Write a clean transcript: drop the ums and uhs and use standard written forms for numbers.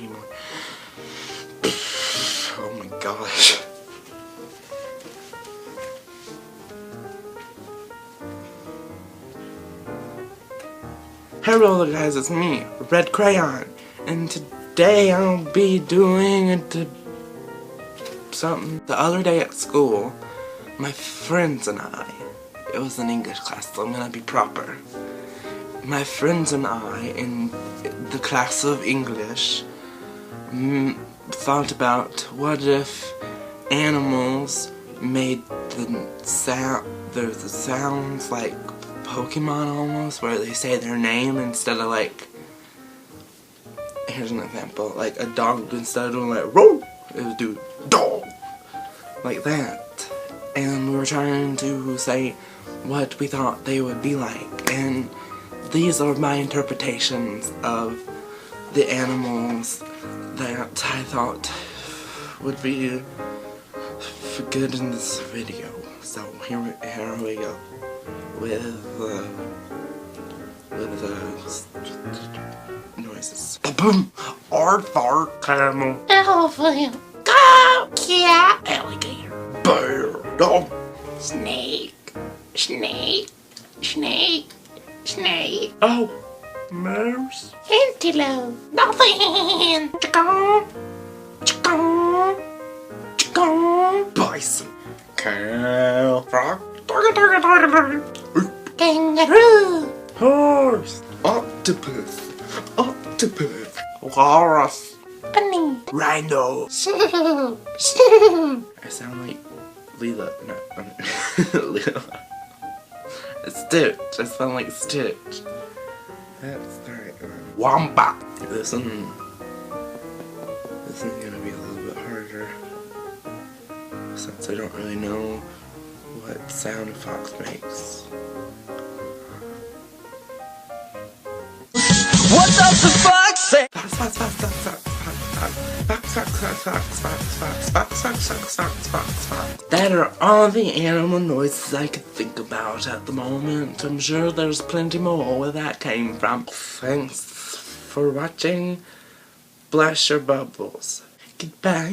anymore. Oh my gosh. Hello guys, it's me, Red Crayon, and today I'll be doing something. The other day at school, my friends and I, it was an English class, so I'm gonna be proper. My friends and I, in the class of English, thought about what if animals made the sounds like Pokemon almost, where they say their name instead of like, here's an example, like a dog, instead of doing like roar, it would do dog, like that. And we were trying to say what we thought they would be like, and these are my interpretations of the animals that I thought would be good in this video. So here we go with noises. Boom! Aardvark, camel, elephant, cow, cat, alligator, bear, dog, snake, snake, snake, snake. Oh, mouse, antelope, dolphin, chicken, chicken, chicken, bison, cow, frog, kangaroo, horse, octopus, octopus, walrus, bunny, rhino, I sound like Leela, no, Leela. Stitch, I sound like Stitch. That's the right one. Wombat. This one's gonna be a little bit harder, since I don't really know what sound a fox makes. What does the fox say? Fox, fox, fox, fox, fox, fox, fox, fox, fox, fox, fox, fox, fox, fox, fox, fox, fox. That are all the animal noises I could think about at the moment. I'm sure there's plenty more where that came from. Thanks for watching. Bless your bubbles. Goodbye.